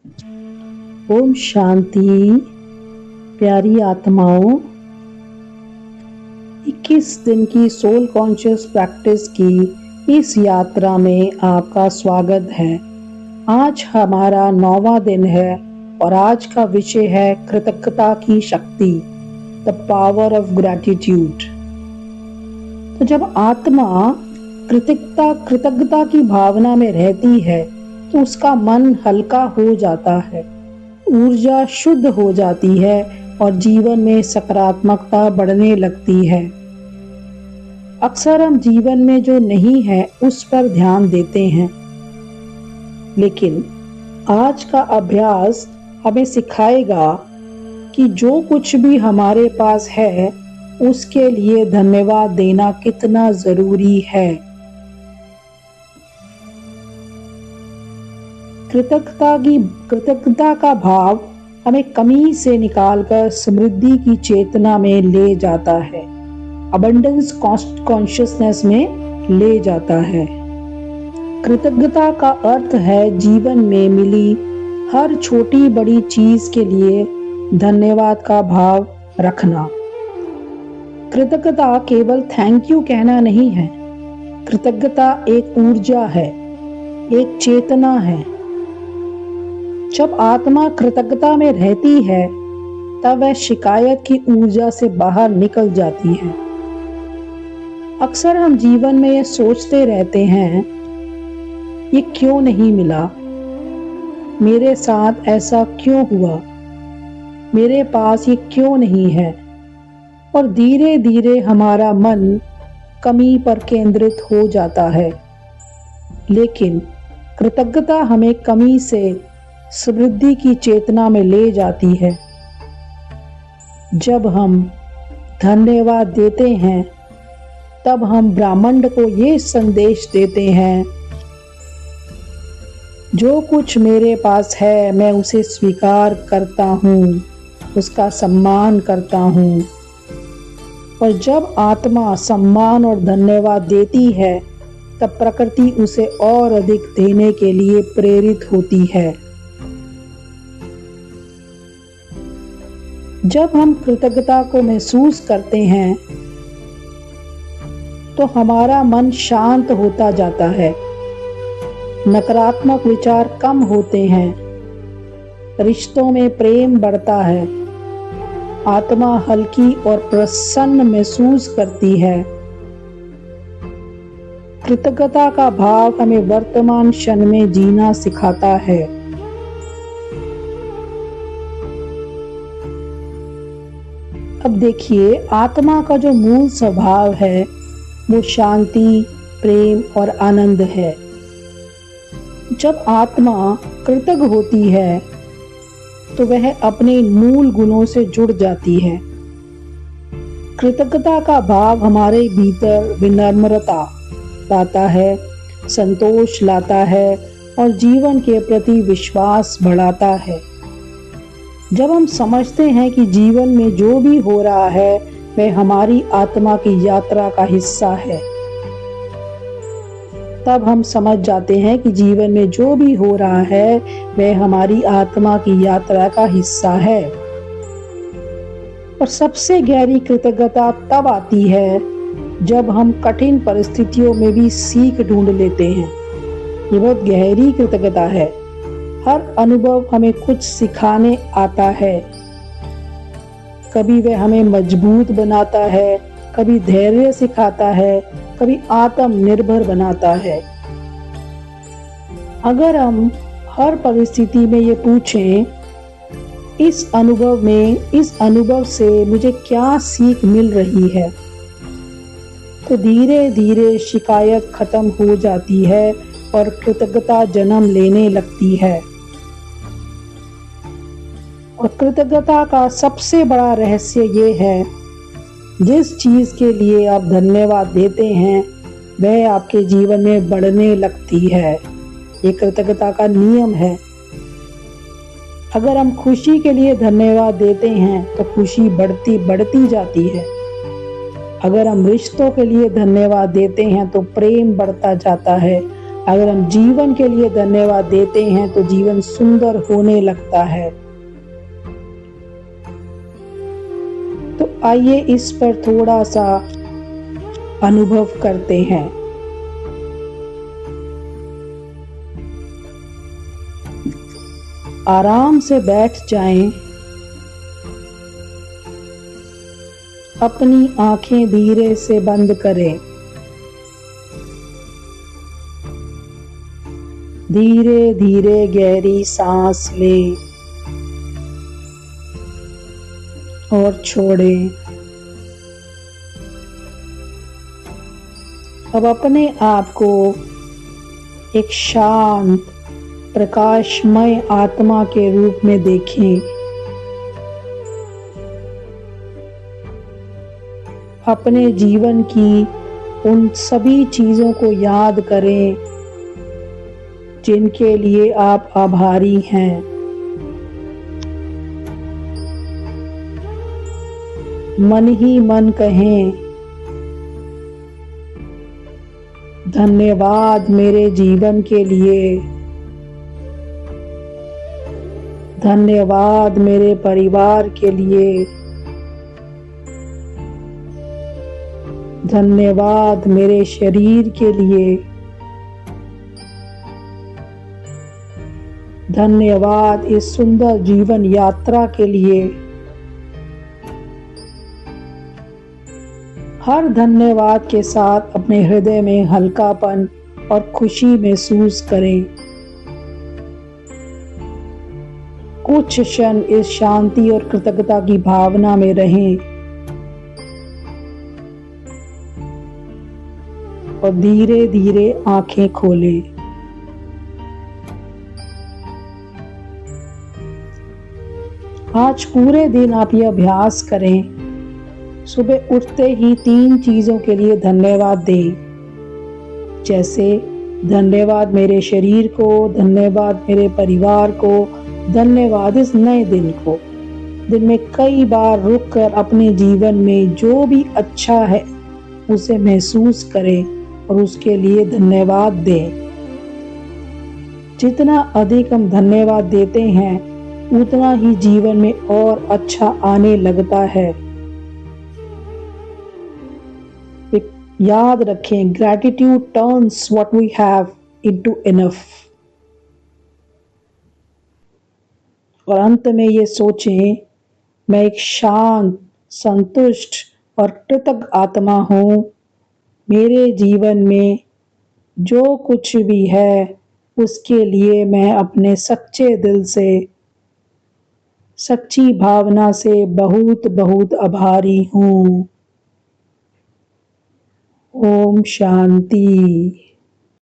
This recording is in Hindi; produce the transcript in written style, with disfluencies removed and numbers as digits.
ओम शांति। प्यारी आत्माओं, 21 दिन की सोल कॉन्शियस प्रैक्टिस की इस यात्रा में आपका स्वागत है। आज हमारा 9वां दिन है और आज का विषय है कृतज्ञता की शक्ति, द पावर ऑफ ग्रैटिट्यूड। तो जब आत्मा कृतज्ञता की भावना में रहती है तो उसका मन हल्का हो जाता है, ऊर्जा शुद्ध हो जाती है और जीवन में सकारात्मकता बढ़ने लगती है। अक्सर हम जीवन में जो नहीं है उस पर ध्यान देते हैं, लेकिन आज का अभ्यास हमें सिखाएगा कि जो कुछ भी हमारे पास है उसके लिए धन्यवाद देना कितना जरूरी है। कृतज्ञता का भाव हमें कमी से निकालकर समृद्धि की चेतना में ले जाता है, अबंडेंस कॉन्शियसनेस में ले जाता है। कृतज्ञता का अर्थ है जीवन में मिली हर छोटी बड़ी चीज के लिए धन्यवाद का भाव रखना। कृतज्ञता केवल थैंक यू कहना नहीं है, कृतज्ञता एक ऊर्जा है, एक चेतना है। जब आत्मा कृतज्ञता में रहती है तब वह शिकायत की ऊर्जा से बाहर निकल जाती है। अक्सर हम जीवन में ये सोचते रहते हैं, ये क्यों नहीं मिला, मेरे साथ ऐसा क्यों हुआ, मेरे पास ये क्यों नहीं है, और धीरे धीरे हमारा मन कमी पर केंद्रित हो जाता है। लेकिन कृतज्ञता हमें कमी से समृद्धि की चेतना में ले जाती है। जब हम धन्यवाद देते हैं तब हम ब्रह्मांड को ये संदेश देते हैं, जो कुछ मेरे पास है मैं उसे स्वीकार करता हूँ, उसका सम्मान करता हूँ। और जब आत्मा सम्मान और धन्यवाद देती है तब प्रकृति उसे और अधिक देने के लिए प्रेरित होती है। जब हम कृतज्ञता को महसूस करते हैं तो हमारा मन शांत होता जाता है, नकारात्मक विचार कम होते हैं, रिश्तों में प्रेम बढ़ता है, आत्मा हल्की और प्रसन्न महसूस करती है। कृतज्ञता का भाव हमें वर्तमान क्षण में जीना सिखाता है। अब देखिए, आत्मा का जो मूल स्वभाव है वो शांति, प्रेम और आनंद है। जब आत्मा कृतज्ञ होती है तो वह अपने मूल गुणों से जुड़ जाती है। कृतज्ञता का भाव हमारे भीतर विनम्रता लाता है, संतोष लाता है और जीवन के प्रति विश्वास बढ़ाता है। जब हम समझते हैं कि जीवन में जो भी हो रहा है वह हमारी आत्मा की यात्रा का हिस्सा है, तब हम समझ जाते हैं कि जीवन में जो भी हो रहा है वह हमारी आत्मा की यात्रा का हिस्सा है। और सबसे गहरी कृतज्ञता तब आती है जब हम कठिन परिस्थितियों में भी सीख ढूंढ लेते हैं। ये बहुत गहरी कृतज्ञता है। हर अनुभव हमें कुछ सिखाने आता है। कभी वह हमें मजबूत बनाता है, कभी धैर्य सिखाता है, कभी आत्मनिर्भर बनाता है। अगर हम हर परिस्थिति में ये पूछें, इस अनुभव से मुझे क्या सीख मिल रही है, तो धीरे धीरे शिकायत खत्म हो जाती है और कृतज्ञता जन्म लेने लगती है। और कृतज्ञता का सबसे बड़ा रहस्य ये है, जिस चीज के लिए आप धन्यवाद देते हैं वह आपके जीवन में बढ़ने लगती है। ये कृतज्ञता का नियम है। अगर हम खुशी के लिए धन्यवाद देते हैं तो खुशी बढ़ती जाती है। अगर हम रिश्तों के लिए धन्यवाद देते हैं तो प्रेम बढ़ता जाता है। अगर हम जीवन के लिए धन्यवाद देते हैं तो जीवन सुंदर होने लगता है। तो आइए इस पर थोड़ा सा अनुभव करते हैं। आराम से बैठ जाएं, अपनी आंखें धीरे से बंद करें, धीरे धीरे गहरी सांस लें और छोड़ें। अब अपने आप को एक शांत प्रकाशमय आत्मा के रूप में देखें। अपने जीवन की उन सभी चीजों को याद करें जिनके लिए आप आभारी हैं। मन ही मन कहें, धन्यवाद मेरे जीवन के लिए, धन्यवाद मेरे परिवार के लिए, धन्यवाद मेरे शरीर के लिए, धन्यवाद इस सुंदर जीवन यात्रा के लिए। हर धन्यवाद के साथ अपने हृदय में हल्कापन और खुशी महसूस करें। कुछ क्षण इस शांति और कृतज्ञता की भावना में रहें और धीरे धीरे आंखें खोलें। आज पूरे दिन आप यह अभ्यास करें। सुबह उठते ही 3 चीजों के लिए धन्यवाद दें, जैसे धन्यवाद मेरे शरीर को, धन्यवाद मेरे परिवार को, धन्यवाद इस नए दिन को। दिन में कई बार रुककर अपने जीवन में जो भी अच्छा है उसे महसूस करें और उसके लिए धन्यवाद दें। जितना अधिक हम धन्यवाद देते हैं उतना ही जीवन में और अच्छा आने लगता है। याद रखें, gratitude turns what we have into enough. और अंत में ये सोचें, मैं एक शांत, संतुष्ट और कृतज्ञ आत्मा हूँ। मेरे जीवन में जो कुछ भी है उसके लिए मैं अपने सच्चे दिल से, सच्ची भावना से बहुत बहुत आभारी हूँ। ओम शांति।